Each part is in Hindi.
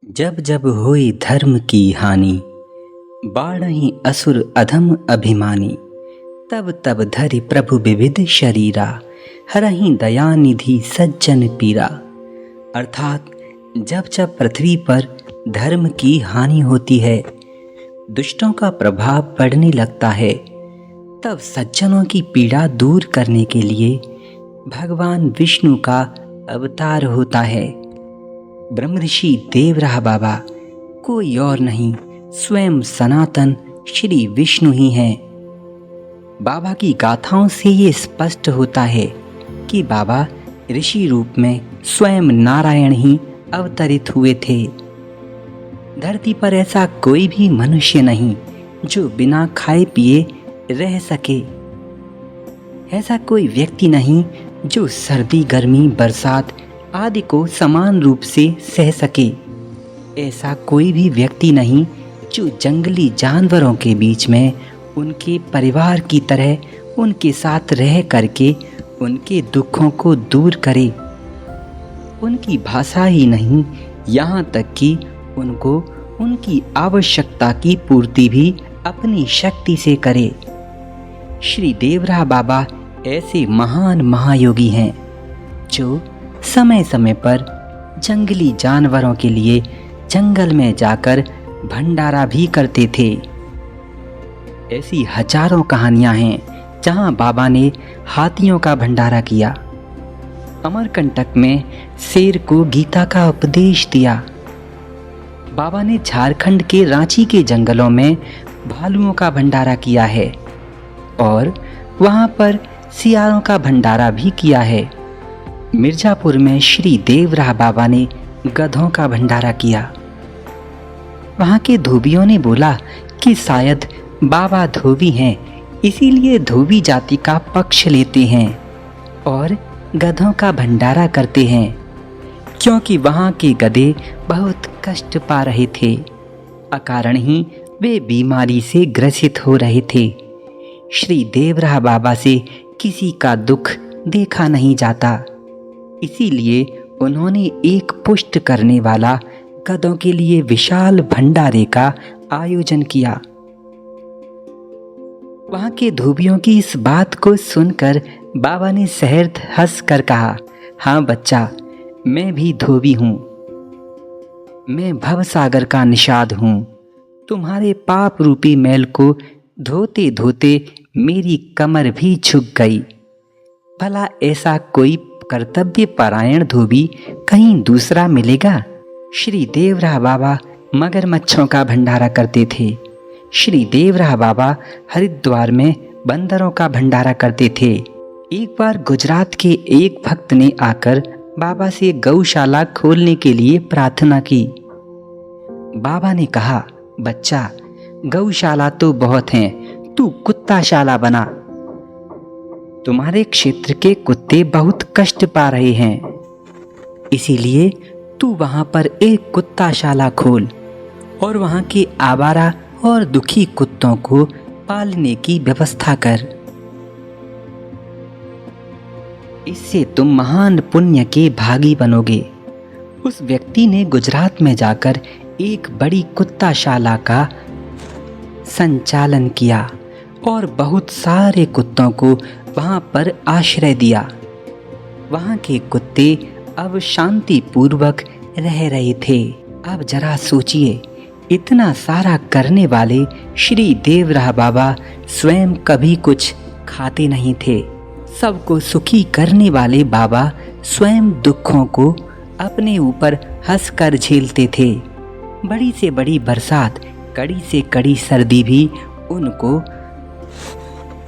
जब जब होई धर्म की हानि, बाढ़हि असुर अधम अभिमानी। तब तब धरि प्रभु विविध शरीरा, हरहि दया निधि सज्जन पीरा। अर्थात जब जब पृथ्वी पर धर्म की हानि होती है, दुष्टों का प्रभाव बढ़ने लगता है, तब सज्जनों की पीड़ा दूर करने के लिए भगवान विष्णु का अवतार होता है। ब्रह्मऋषि देवराह बाबा कोई और नहीं, स्वयं सनातन श्री विष्णु ही हैं। बाबा की गाथाओं से ये स्पष्ट होता है कि बाबा ऋषि रूप में स्वयं नारायण ही अवतरित हुए थे। धरती पर ऐसा कोई भी मनुष्य नहीं जो बिना खाए पिए रह सके। ऐसा कोई व्यक्ति नहीं जो सर्दी, गर्मी, बरसात आदि को समान रूप से सह सके। ऐसा कोई भी व्यक्ति नहीं जो जंगली जानवरों के बीच में उनके परिवार की तरह उनके साथ रह करके उनके दुखों को दूर करे। उनकी भाषा ही नहीं, यहाँ तक कि उनको उनकी आवश्यकता की पूर्ति भी अपनी शक्ति से करे। श्री देवराह बाबा ऐसे महान महायोगी हैं जो समय समय पर जंगली जानवरों के लिए जंगल में जाकर भंडारा भी करते थे। ऐसी हजारों कहानियां हैं जहां बाबा ने हाथियों का भंडारा किया, अमरकंटक में शेर को गीता का उपदेश दिया। बाबा ने झारखंड के रांची के जंगलों में भालुओं का भंडारा किया है और वहां पर सियारों का भंडारा भी किया है। मिर्जापुर में श्री देवराह बाबा ने गधों का भंडारा किया। वहां के धोबियों ने बोला कि शायद बाबा धोबी हैं, इसीलिए धोबी जाति का पक्ष लेते हैं और गधों का भंडारा करते हैं, क्योंकि वहां के गधे बहुत कष्ट पा रहे थे। अकारण ही वे बीमारी से ग्रसित हो रहे थे। श्री देवराह बाबा से किसी का दुख देखा नहीं जाता, इसीलिए उन्होंने एक पुष्ट करने वाला गधों के लिए विशाल भंडारे का आयोजन किया। वहां के धोबियों की इस बात को सुनकर बाबा ने सहर्ष हंस कर कहा, हाँ बच्चा, मैं भी धोबी हूँ। मैं भवसागर का निषाद हूँ। तुम्हारे पाप रूपी मैल को धोते धोते मेरी कमर भी झुक गई। भला ऐसा कोई कर्तव्य परायण धोबी कहीं दूसरा मिलेगा? श्री देवराह बाबा मगरमच्छों का भंडारा करते थे। श्री देवराह बाबा हरिद्वार में बंदरों का भंडारा करते थे। एक बार गुजरात के एक भक्त ने आकर बाबा से गौशाला खोलने के लिए प्रार्थना की। बाबा ने कहा, बच्चा, गौशाला तो बहुत हैं, तू कुत्ताशाला बना। तुम्हारे क्षेत्र के कुत्ते बहुत कष्ट पा रहे हैं, इसीलिए तू वहां पर एक कुत्ताशाला खोल और वहां के आवारा और दुखी कुत्तों को पालने की व्यवस्था कर। इससे तुम महान पुण्य के भागी बनोगे। उस व्यक्ति ने गुजरात में जाकर एक बड़ी कुत्ताशाला का संचालन किया और बहुत सारे कुत्तों को वहां पर आश्रय दिया। वहां के कुत्ते अब शांति पूर्वक रह रहे थे। अब जरा सोचिए, इतना सारा करने वाले श्री देवराह बाबा स्वयं कभी कुछ खाते नहीं थे। सबको सुखी करने वाले बाबा स्वयं दुखों को अपने ऊपर हंसकर झेलते थे। बड़ी से बड़ी बरसात, कड़ी से कड़ी सर्दी भी उनको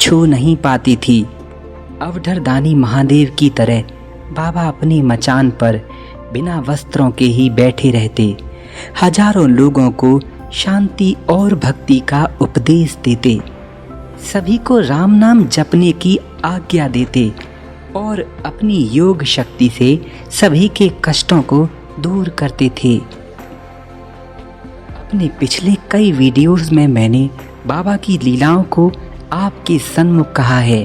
छू नहीं पाती थी। अवधरदानी महादेव की तरह बाबा अपनी मचान पर बिना वस्त्रों के ही बैठे रहते। हजारों लोगों को शांति और भक्ति का उपदेश देते, सभी को राम नाम जपने की आज्ञा देते और अपनी योग शक्ति से सभी के कष्टों को दूर करते थे। अपने पिछले कई वीडियोस में मैंने बाबा की लीलाओं को आपके सन्मुख कहा है।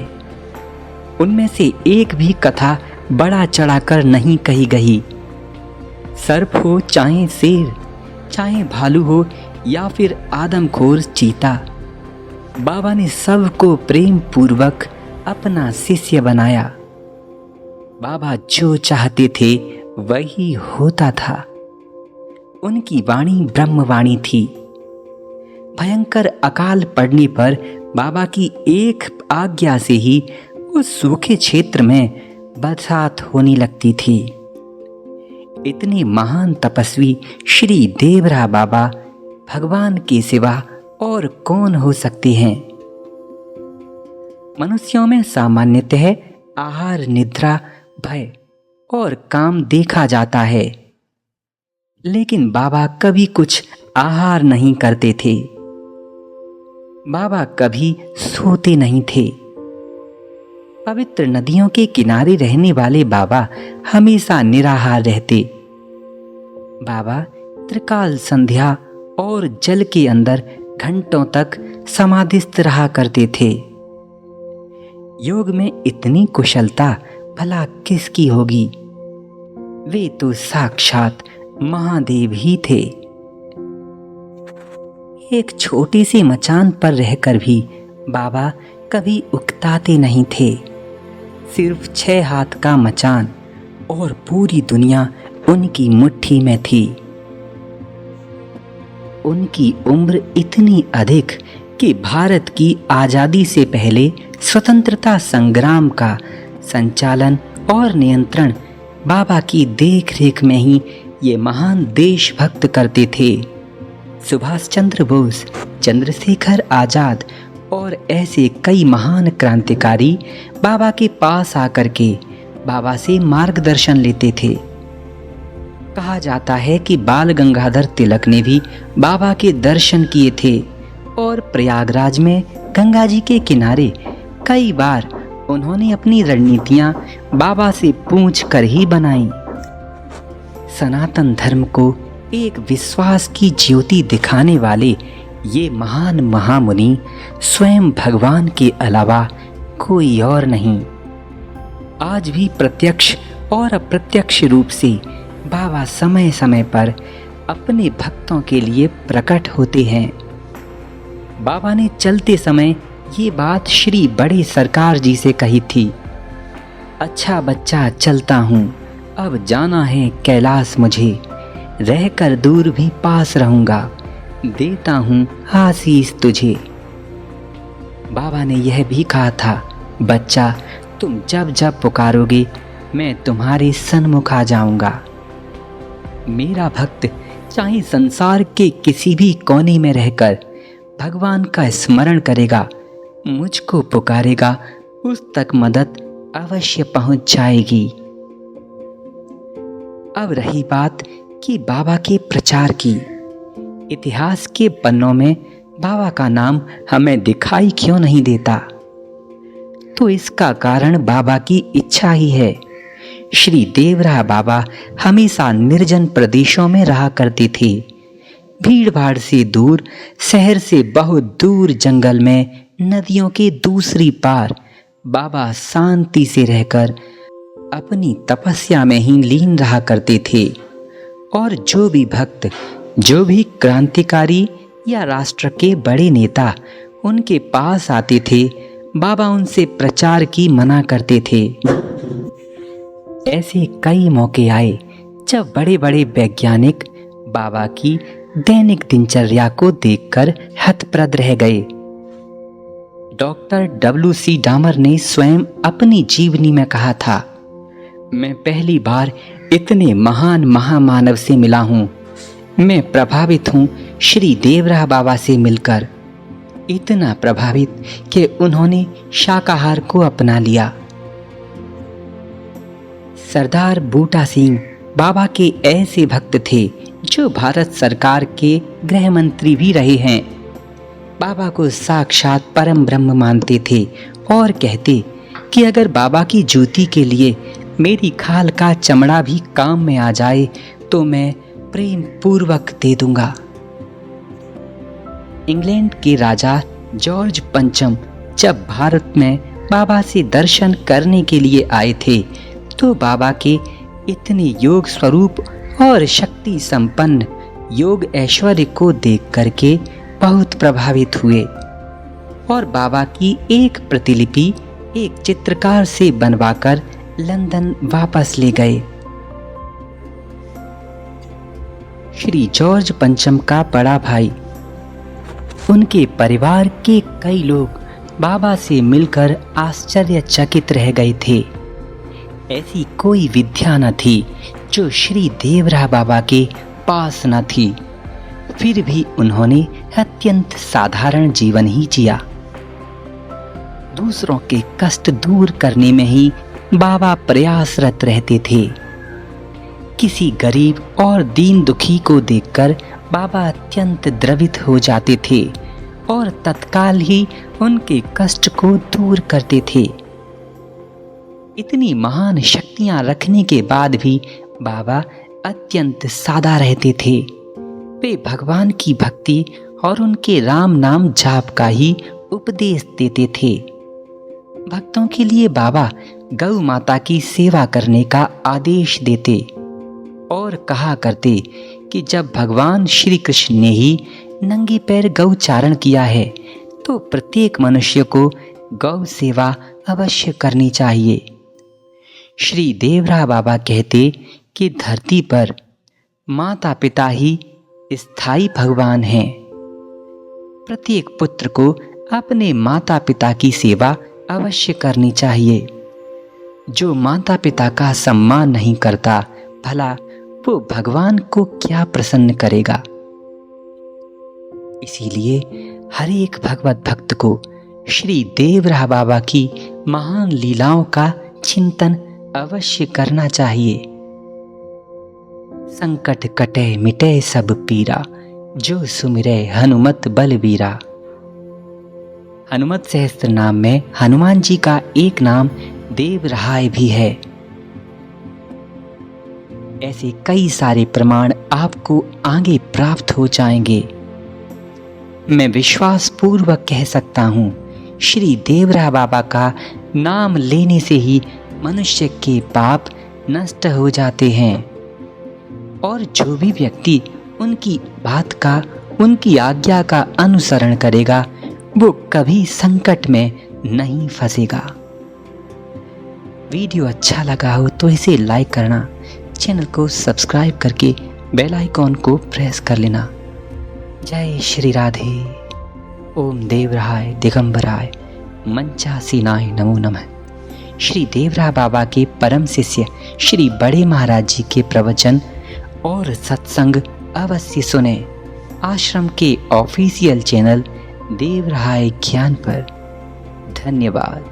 उनमें से एक भी कथा बड़ा चढ़ाकर नहीं कही गई। सर्प हो चाहे शेर, चाहे भालू हो या फिर आदमखोर चीता। बाबा ने सबको प्रेम पूर्वक अपना शिष्य बनाया। बाबा जो चाहते थे वही होता था। उनकी वाणी ब्रह्मवाणी थी। भयंकर अकाल पड़ने पर बाबा की एक आज्ञा से ही उस सूखे क्षेत्र में बरसात होने लगती थी। इतने महान तपस्वी श्री देवरा बाबा भगवान के सिवा और कौन हो सकते हैं। मनुष्यों में सामान्यतः आहार, निद्रा, भय और काम देखा जाता है, लेकिन बाबा कभी कुछ आहार नहीं करते थे। बाबा कभी सोते नहीं थे। पवित्र नदियों के किनारे रहने वाले बाबा हमेशा निराहार रहते। बाबा त्रिकाल संध्या और जल के अंदर घंटों तक समाधिस्थ रहा करते थे। योग में इतनी कुशलता भला किसकी होगी। वे तो साक्षात महादेव ही थे। एक छोटे से मचान पर रहकर भी बाबा कभी उकताते नहीं थे। सिर्फ 6 हाथ का मचान और पूरी दुनिया उनकी मुट्ठी में थी। उनकी उम्र इतनी अधिक कि भारत की आज़ादी से पहले स्वतंत्रता संग्राम का संचालन और नियंत्रण बाबा की देखरेख में ही ये महान देशभक्त करते थे। सुभाष चंद्र बोस, चंद्रशेखर आजाद और ऐसे कई महान क्रांतिकारी बाबा के पास आकर के बाबा से मार्गदर्शन लेते थे। कहा जाता है कि बाल गंगाधर तिलक ने भी बाबा के दर्शन किए थे और प्रयागराज में गंगा जी के किनारे कई बार उन्होंने अपनी रणनीतियां बाबा से पूछ कर ही बनाई। सनातन धर्म को एक विश्वास की ज्योति दिखाने वाले ये महान महामुनि स्वयं भगवान के अलावा कोई और नहीं। आज भी प्रत्यक्ष और अप्रत्यक्ष रूप से बाबा समय समय पर अपने भक्तों के लिए प्रकट होते हैं। बाबा ने चलते समय ये बात श्री बड़े सरकार जी से कही थी, अच्छा बच्चा चलता हूँ, अब जाना है कैलाश मुझे, रहकर दूर भी पास रहूँगा, देता हूँ आशीष तुझे। बाबा ने यह भी कहा था, बच्चा तुम जब जब पुकारोगे मैं तुम्हारे सन्मुख आ जाऊँगा। मेरा भक्त चाहे संसार के किसी भी कोने में रहकर भगवान का स्मरण करेगा, मुझको पुकारेगा, उस तक मदद अवश्य पहुंच जाएगी। अब रही बात कि बाबा के प्रचार की। इतिहास के पन्नों में बाबा का नाम हमें दिखाई क्यों नहीं देता? तो इसका कारण बाबा की इच्छा ही है। श्री देवरा बाबा हमेशा निर्जन प्रदेशों में रहा करते थे। भीड़ भाड़ से दूर, शहर से बहुत दूर जंगल में नदियों के दूसरी पार बाबा शांति से रहकर अपनी तपस्या में ही लीन रहा करते थे। और जो भी भक्त, जो भी क्रांतिकारी या राष्ट्र के बड़े नेता उनके पास आते थे, बाबा उनसे प्रचार की मना करते थे। ऐसे कई मौके आए जब बड़े बड़े वैज्ञानिक बाबा की दैनिक दिनचर्या को देखकर हतप्रद रह गए। डॉक्टर WC डामर ने स्वयं अपनी जीवनी में कहा था, मैं पहली बार इतने महान महामानव से मिला हूँ। मैं प्रभावित हूँ श्री देवरा बाबा से मिलकर, इतना प्रभावित कि उन्होंने शाकाहार को अपना लिया। सरदार बूटा सिंह बाबा के ऐसे भक्त थे जो भारत सरकार के गृह मंत्री भी रहे हैं। बाबा को साक्षात परम ब्रह्म मानते थे और कहते कि अगर बाबा की ज्योति के लिए मेरी खाल का चमड़ा भी काम में आ जाए तो मैं प्रेम पूर्वक दे दूंगा। इंग्लैंड के राजा जॉर्ज पंचम जब भारत में बाबा से दर्शन करने के लिए आए थे तो बाबा के इतने योग स्वरूप और शक्ति संपन्न योग ऐश्वर्य को देख करके बहुत प्रभावित हुए और बाबा की एक प्रतिलिपि एक चित्रकार से बनवाकर लंदन वापस ले गए। श्री जॉर्ज पंचम का बड़ा भाई, उनके परिवार के कई लोग बाबा से मिलकर आश्चर्यचकित रह गए थे। ऐसी कोई विद्या न थी जो श्री देवरा बाबा के पास न थी, फिर भी उन्होंने अत्यंत साधारण जीवन ही जिया। दूसरों के कष्ट दूर करने में ही बाबा प्रयासरत रहते थे। किसी गरीब और दीन दुखी को देखकर बाबा अत्यंत द्रवित हो जाते थे और तत्काल ही उनके कष्ट को दूर करते थे। इतनी महान शक्तियां रखने के बाद भी बाबा अत्यंत सादा रहते थे। वे भगवान की भक्ति और उनके राम नाम जाप का ही उपदेश देते थे। भक्तों के लिए बाबा गौ माता की सेवा करने का आदेश देते और कहा करते कि जब भगवान श्री कृष्ण ने ही नंगे पैर गौ चारण किया है तो प्रत्येक मनुष्य को गौ सेवा अवश्य करनी चाहिए। श्री देवरा बाबा कहते कि धरती पर माता पिता ही स्थायी भगवान हैं। प्रत्येक पुत्र को अपने माता पिता की सेवा अवश्य करनी चाहिए। जो माता पिता का सम्मान नहीं करता, भला वो भगवान को क्या प्रसन्न करेगा। इसीलिए हर एक भगवत भक्त को श्री देवरा बाबा की महान लीलाओं का चिंतन अवश्य करना चाहिए। संकट कटे मिटे सब पीरा, जो सुमिरे हनुमत बलवीरा। हनुमत सहस्त्र नाम में हनुमान जी का एक नाम देवराय भी है। ऐसे कई सारे प्रमाण आपको आगे प्राप्त हो जाएंगे। मैं विश्वास पूर्वक कह सकता हूँ, श्री देवरा बाबा का नाम लेने से ही मनुष्य के पाप नष्ट हो जाते हैं और जो भी व्यक्ति उनकी बात का, उनकी आज्ञा का अनुसरण करेगा वो कभी संकट में नहीं फंसेगा। वीडियो अच्छा लगा हो तो इसे लाइक करना, चैनल को सब्सक्राइब करके बेल आइकॉन को प्रेस कर लेना। जय श्री राधे। ओम देवराय दिगंबराय मंचासीनाय नमो नमः। श्री देवरा बाबा के परम शिष्य श्री बड़े महाराज जी के प्रवचन और सत्संग अवश्य सुने आश्रम के ऑफिशियल चैनल देवराय ज्ञान पर। धन्यवाद।